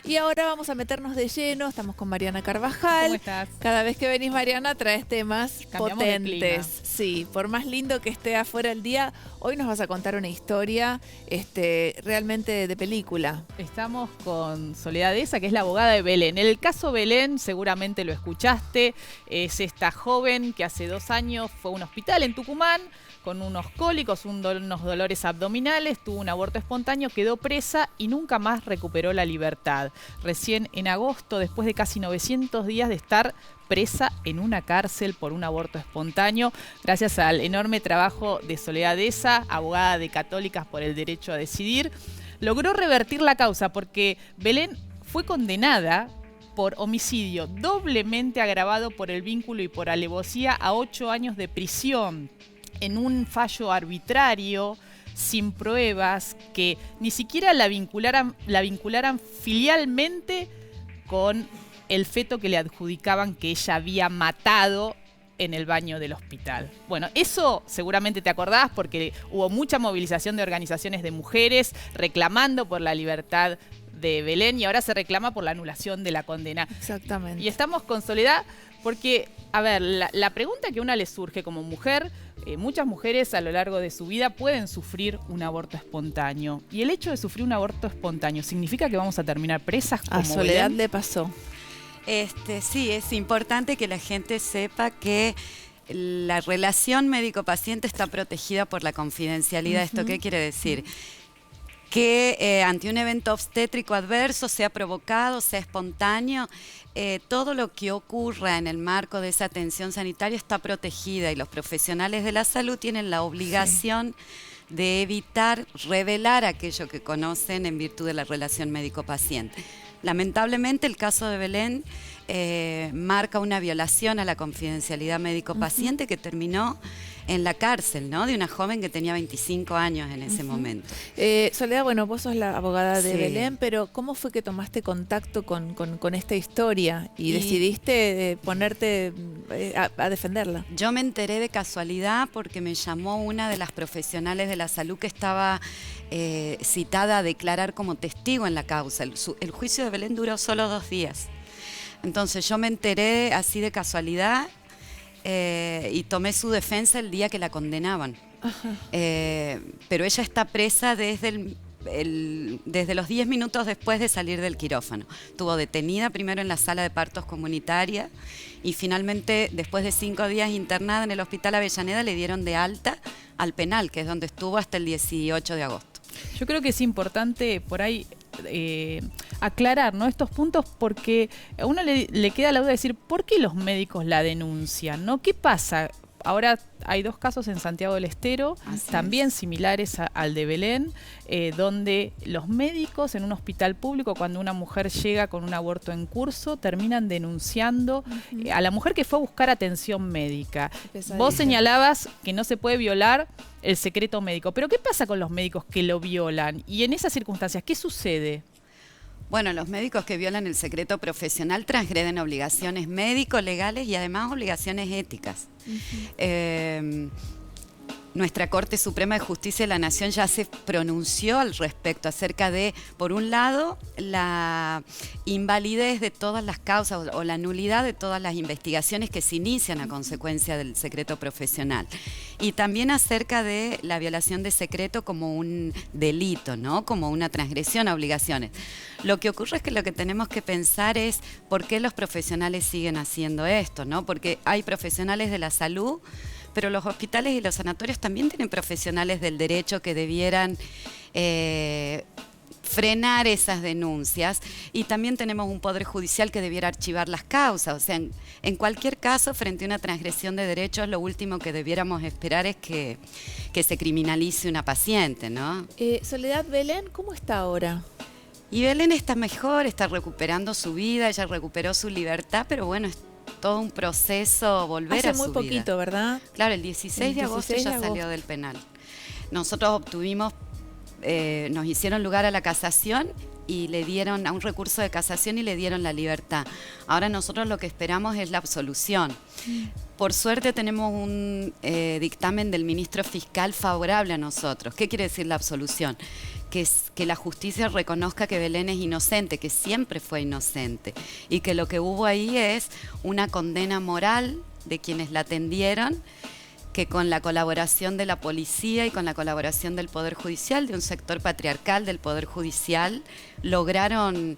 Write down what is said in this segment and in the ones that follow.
Y ahora vamos a meternos de lleno, estamos con Mariana Carvajal. ¿Cómo estás? Cada vez que venís, Mariana, traes temas Cambiamos de clima. potentes. Sí, por más lindo que esté afuera el día, hoy nos vas a contar una historia realmente de película. Estamos con Soledad Deza, que es la abogada de Belén. En el caso Belén, seguramente lo escuchaste, es esta joven que hace 2 años fue a un hospital en Tucumán con unos cólicos, unos dolores abdominales, tuvo un aborto espontáneo, quedó presa y nunca más recuperó la libertad. Recién en agosto, después de casi 900 días de estar presa en una cárcel por un aborto espontáneo, gracias al enorme trabajo de Soledad Deza, abogada de Católicas por el Derecho a Decidir, logró revertir la causa porque Belén fue condenada por homicidio doblemente agravado por el vínculo y por alevosía a 8 años de prisión en un fallo arbitrario, sin pruebas, que ni siquiera la vincularan filialmente con el feto que le adjudicaban que ella había matado en el baño del hospital. Bueno, eso seguramente te acordás porque hubo mucha movilización de organizaciones de mujeres reclamando por la libertad de Belén y ahora se reclama por la anulación de la condena. Exactamente. Y estamos con Soledad porque, a ver, la pregunta que a una le surge como mujer, muchas mujeres a lo largo de su vida pueden sufrir un aborto espontáneo. Y el hecho de sufrir un aborto espontáneo, ¿significa que vamos a terminar presas como A Soledad Belén? le pasó. Sí, es importante que la gente sepa que la relación médico-paciente está protegida por la confidencialidad. ¿Esto qué quiere decir? Que ante un evento obstétrico adverso, sea provocado, sea espontáneo, todo lo que ocurra en el marco de esa atención sanitaria está protegida y los profesionales de la salud tienen la obligación de evitar revelar aquello que conocen en virtud de la relación médico-paciente. Lamentablemente el caso de Belén marca una violación a la confidencialidad médico-paciente que terminó en la cárcel, ¿no? De una joven que tenía 25 años en ese momento. Soledad, bueno, vos sos la abogada de Sí. Belén, pero ¿cómo fue que tomaste contacto con esta historia y decidiste ponerte a defenderla? Yo me enteré de casualidad porque me llamó una de las profesionales de la salud que estaba citada a declarar como testigo en la causa. El juicio de Belén duró solo 2 días. Entonces yo me enteré así de casualidad y tomé su defensa el día que la condenaban. Pero ella está presa desde los 10 minutos después de salir del quirófano. Estuvo detenida primero en la sala de partos comunitaria y finalmente, después de 5 días internada en el Hospital Avellaneda, le dieron de alta al penal, que es donde estuvo hasta el 18 de agosto. Yo creo que es importante por ahí aclarar, ¿no?, estos puntos porque a uno le queda la duda de decir ¿por qué los médicos la denuncian? ¿No? ¿Qué pasa? Ahora hay 2 casos en Santiago del Estero, también similares al de Belén, donde los médicos en un hospital público, cuando una mujer llega con un aborto en curso, terminan denunciando a la mujer que fue a buscar atención médica. Vos señalabas que no se puede violar el secreto médico, pero ¿qué pasa con los médicos que lo violan? Y en esas circunstancias, ¿qué sucede? Bueno, los médicos que violan el secreto profesional transgreden obligaciones médico-legales y además obligaciones éticas. Nuestra Corte Suprema de Justicia de la Nación ya se pronunció al respecto acerca de, por un lado, la invalidez de todas las causas o la nulidad de todas las investigaciones que se inician a consecuencia del secreto profesional. Y también acerca de la violación de secreto como un delito, ¿no? Como una transgresión a obligaciones. Lo que ocurre es que lo que tenemos que pensar es por qué los profesionales siguen haciendo esto, ¿no? Porque hay profesionales de la salud, pero los hospitales y los sanatorios también tienen profesionales del derecho que debieran frenar esas denuncias, y también tenemos un poder judicial que debiera archivar las causas. O sea, en cualquier caso, frente a una transgresión de derechos, lo último que debiéramos esperar es que se criminalice una paciente, ¿no? Soledad, Belén, ¿cómo está ahora? Y Belén está mejor, está recuperando su vida, ella recuperó su libertad, pero bueno, es todo un proceso volver a su vida. Hace muy poquito, ¿verdad? Claro, el 16 de agosto ya salió del penal. Nosotros obtuvimos, nos hicieron lugar a la casación y le dieron a un recurso de casación y le dieron la libertad. Ahora nosotros lo que esperamos es la absolución. Por suerte tenemos un dictamen del ministro fiscal favorable a nosotros. ¿Qué quiere decir la absolución? Que la justicia reconozca que Belén es inocente, que siempre fue inocente, y que lo que hubo ahí es una condena moral de quienes la atendieron, que con la colaboración de la policía y con la colaboración del Poder Judicial, de un sector patriarcal del Poder Judicial, lograron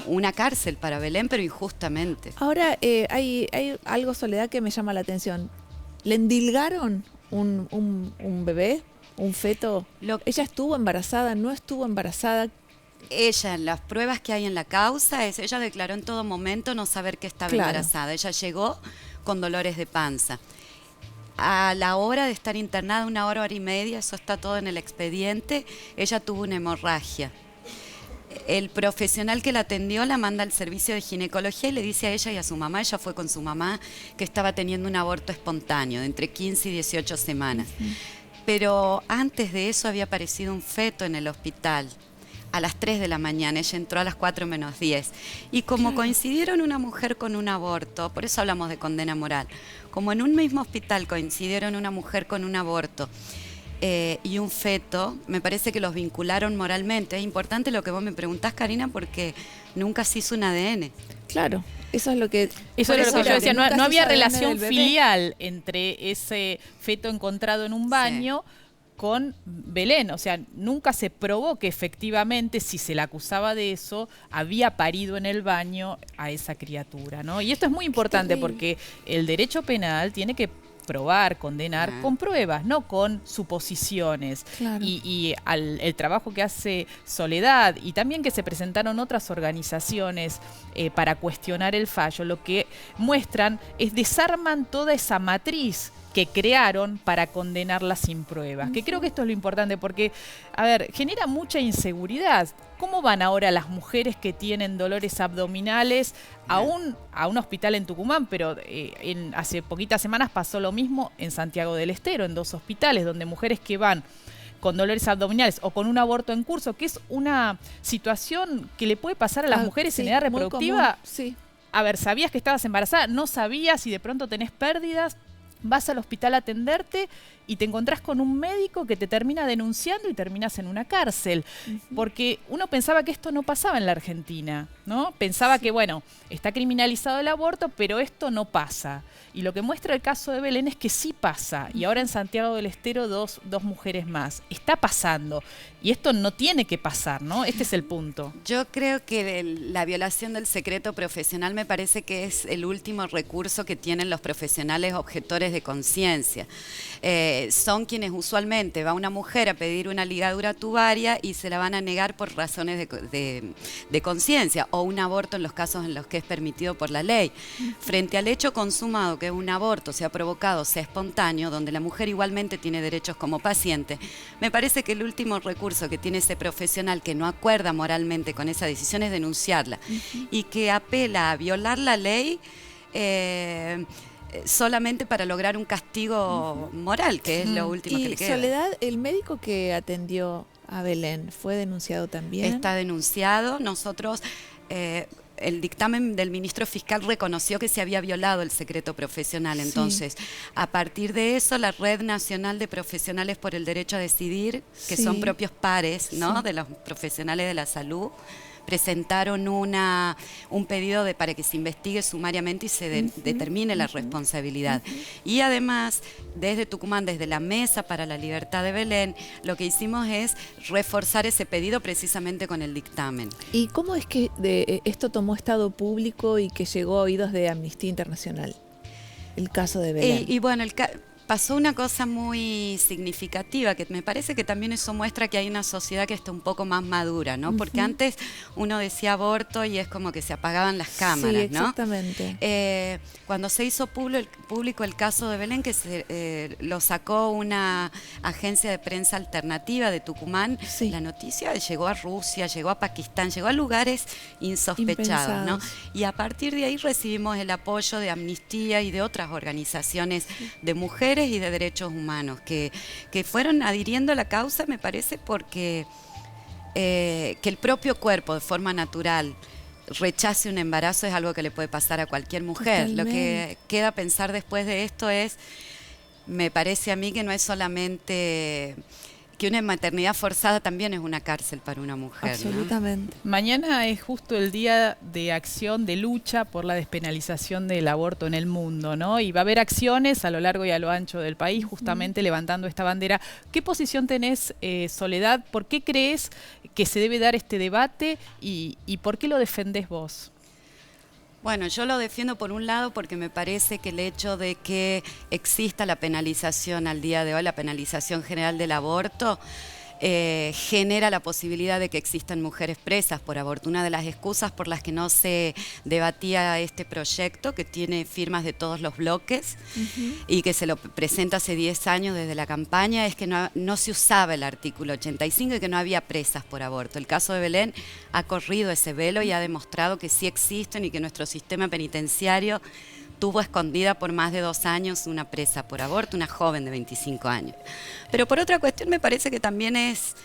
una cárcel para Belén, pero injustamente. Ahora, hay algo, Soledad, que me llama la atención. ¿Le endilgaron un bebé, un feto? ¿Ella estuvo embarazada, no estuvo embarazada? Ella, en las pruebas que hay en la causa, ella declaró en todo momento no saber que estaba embarazada. Ella llegó con dolores de panza. A la hora de estar internada, 1 hora, 1 hora y media, eso está todo en el expediente, ella tuvo una hemorragia. El profesional que la atendió la manda al servicio de ginecología y le dice a ella y a su mamá, ella fue con su mamá, que estaba teniendo un aborto espontáneo de entre 15 y 18 semanas. Pero antes de eso había aparecido un feto en el hospital. A las 3 de la mañana, ella entró a las 4 menos 10. Y como coincidieron una mujer con un aborto, por eso hablamos de condena moral, como en un mismo hospital coincidieron una mujer con un aborto y un feto, me parece que los vincularon moralmente. Es importante lo que vos me preguntás, Karina, porque nunca se hizo un ADN. Claro, eso es lo que... Eso es lo que yo decía, no había relación filial entre ese feto encontrado en un baño con Belén, o sea, nunca se probó que efectivamente, si se la acusaba de eso, había parido en el baño a esa criatura, ¿no? Y esto es muy importante porque el derecho penal tiene que probar, condenar con pruebas, no con suposiciones. Claro. Y el trabajo que hace Soledad y también que se presentaron otras organizaciones para cuestionar el fallo, lo que muestran es desarman toda esa matriz que crearon para condenarla sin pruebas. Que creo que esto es lo importante porque, a ver, genera mucha inseguridad. ¿Cómo van ahora las mujeres que tienen dolores abdominales a un hospital en Tucumán? Pero hace poquitas semanas pasó lo mismo en Santiago del Estero, en 2 hospitales, donde mujeres que van con dolores abdominales o con un aborto en curso, que es una situación que le puede pasar a las mujeres en edad reproductiva. A ver, ¿sabías que estabas embarazada? ¿No sabías y de pronto tenés pérdidas? Vas al hospital a atenderte y te encontrás con un médico que te termina denunciando y terminas en una cárcel. Porque uno pensaba que esto no pasaba en la Argentina, ¿no? Pensaba que, bueno, está criminalizado el aborto, pero esto no pasa. Y lo que muestra el caso de Belén es que sí pasa. Y ahora en Santiago del Estero dos mujeres más. Está pasando. Y esto no tiene que pasar, ¿no? Este es el punto. Yo creo que la violación del secreto profesional me parece que es el último recurso que tienen los profesionales objetores de conciencia. Son quienes usualmente va una mujer a pedir una ligadura tubaria y se la van a negar por razones de conciencia, o un aborto en los casos en los que es permitido por la ley. Frente al hecho consumado, que un aborto sea provocado, sea espontáneo, donde la mujer igualmente tiene derechos como paciente, me parece que el último recurso que tiene ese profesional que no acuerda moralmente con esa decisión es denunciarla y que apela a violar la ley solamente para lograr un castigo moral, que es lo último que le queda. Soledad, el médico que atendió a Belén, ¿fue denunciado también? Está denunciado. Nosotros... el dictamen del ministro fiscal reconoció que se había violado el secreto profesional. Entonces, a partir de eso, la Red Nacional de Profesionales por el Derecho a Decidir, que son propios pares, ¿no?, de los profesionales de la salud, presentaron un pedido para que se investigue sumariamente y se determine la responsabilidad. Y además, desde Tucumán, desde la Mesa para la Libertad de Belén, lo que hicimos es reforzar ese pedido precisamente con el dictamen. ¿Y cómo es que esto tomó estado público y que llegó a oídos de Amnistía Internacional? El caso de Belén. Y bueno, pasó una cosa muy significativa, que me parece que también eso muestra que hay una sociedad que está un poco más madura, ¿no? Porque antes uno decía aborto y es como que se apagaban las cámaras, ¿no? Exactamente. Cuando se hizo público el caso de Belén, que lo sacó una agencia de prensa alternativa de Tucumán, la noticia llegó a Rusia, llegó a Pakistán, llegó a lugares insospechados, ¿no? Y a partir de ahí recibimos el apoyo de Amnistía y de otras organizaciones de mujeres y de derechos humanos que fueron adhiriendo a la causa, me parece, porque que el propio cuerpo de forma natural rechace un embarazo es algo que le puede pasar a cualquier mujer. Totalmente. Lo que queda pensar después de esto es, me parece a mí que no es solamente que una maternidad forzada también es una cárcel para una mujer, Absolutamente. ¿no? Mañana es justo el día de acción, de lucha por la despenalización del aborto en el mundo, ¿no? Y va a haber acciones a lo largo y a lo ancho del país, justamente levantando esta bandera. ¿Qué posición tenés, Soledad? ¿Por qué crees que se debe dar este debate y por qué lo defendés vos? Bueno, yo lo defiendo por un lado porque me parece que el hecho de que exista la penalización al día de hoy, la penalización general del aborto, genera la posibilidad de que existan mujeres presas por aborto. Una de las excusas por las que no se debatía este proyecto, que tiene firmas de todos los bloques y que se lo presenta hace 10 años desde la campaña, es que no se usaba el artículo 85 y que no había presas por aborto. El caso de Belén ha corrido ese velo y ha demostrado que sí existen y que nuestro sistema penitenciario tuvo escondida por más de 2 años una presa por aborto, una joven de 25 años. Pero por otra cuestión me parece que también es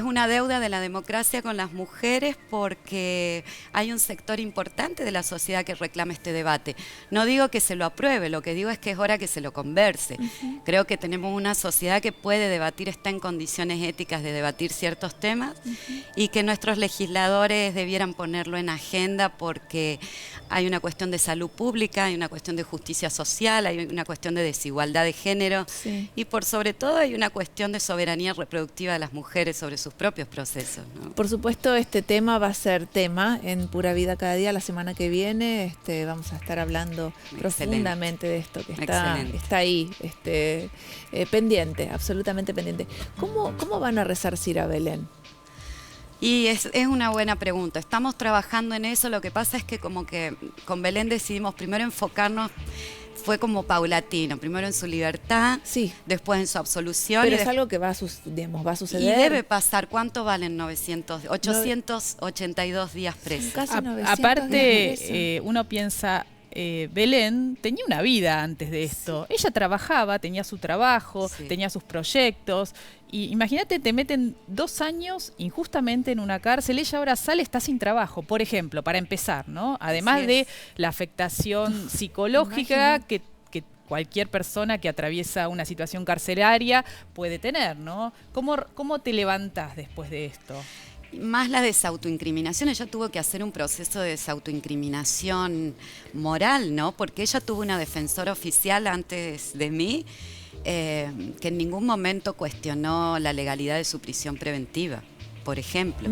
una deuda de la democracia con las mujeres, porque hay un sector importante de la sociedad que reclama este debate. No digo que se lo apruebe, lo que digo es que es hora que se lo converse. Creo que tenemos una sociedad que puede debatir, está en condiciones éticas de debatir ciertos temas y que nuestros legisladores debieran ponerlo en agenda, porque hay una cuestión de salud pública, hay una cuestión de justicia social, hay una cuestión de desigualdad de género y por sobre todo hay una cuestión de soberanía reproductiva de las mujeres sobre sus propios procesos, ¿no? Por supuesto, este tema va a ser tema en Pura Vida Cada Día la semana que viene. Vamos a estar hablando profundamente de esto que está ahí, pendiente, absolutamente pendiente. ¿Cómo van a resarcir a Belén? Y es una buena pregunta. Estamos trabajando en eso. Lo que pasa es que como que con Belén decidimos primero enfocarnos, fue como paulatino, primero en su libertad, después en su absolución. Pero es algo que va a suceder. Y debe pasar. ¿Cuánto valen 882 días presos? Casi 900 aparte, uno piensa, Belén tenía una vida antes de esto. Ella trabajaba, tenía su trabajo, tenía sus proyectos. Y imagínate, te meten 2 años injustamente en una cárcel. Ella ahora sale, está sin trabajo, por ejemplo, para empezar, ¿no? Además de la afectación psicológica que cualquier persona que atraviesa una situación carcelaria puede tener, ¿no? ¿Cómo te levantás después de esto? Más la desautoincriminación. Ella tuvo que hacer un proceso de desautoincriminación moral, ¿no? Porque ella tuvo una defensora oficial antes de mí, que en ningún momento cuestionó la legalidad de su prisión preventiva, por ejemplo,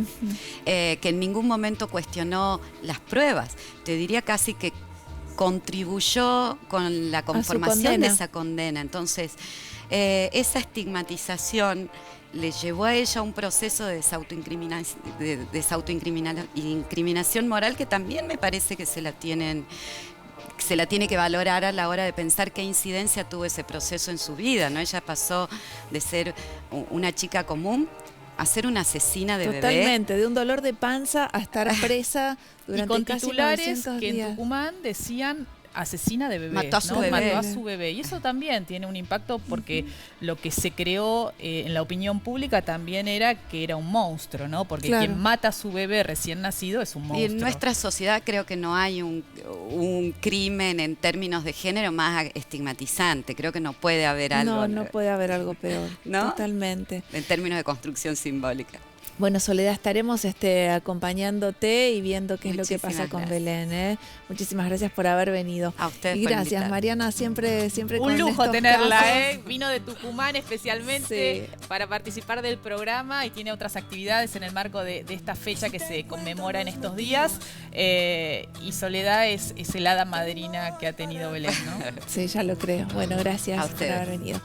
que en ningún momento cuestionó las pruebas. Te diría casi que contribuyó con la conformación de esa condena. Entonces, esa estigmatización le llevó a ella un proceso de desautoincriminación moral que también me parece que se la tiene que valorar a la hora de pensar qué incidencia tuvo ese proceso en su vida, ¿no? Ella pasó de ser una chica común a ser una asesina de bebé. Totalmente, de un dolor de panza a estar presa durante y con casi titulares 900 que días. en Tucumán decían asesina de bebé. Mató a su bebé. Mató a su bebé. Y eso también tiene un impacto porque lo que se creó en la opinión pública también era que era un monstruo, ¿no? Porque quien mata a su bebé recién nacido es un monstruo. Y en nuestra sociedad creo que no hay un crimen en términos de género más estigmatizante. Creo que no puede haber algo. No puede haber algo peor. ¿No? Totalmente. En términos de construcción simbólica. Bueno, Soledad, estaremos acompañándote y viendo qué es lo que pasa con Belén, ¿eh? Muchísimas gracias por haber venido. A ustedes. Y gracias, Mariana, siempre con un lujo estos tenerla, casos. Vino de Tucumán especialmente para participar del programa y tiene otras actividades en el marco de esta fecha que se conmemora en estos días. Y Soledad es el hada madrina que ha tenido Belén, ¿no? Sí, ya lo creo. Bueno, gracias A por ustedes. haber venido.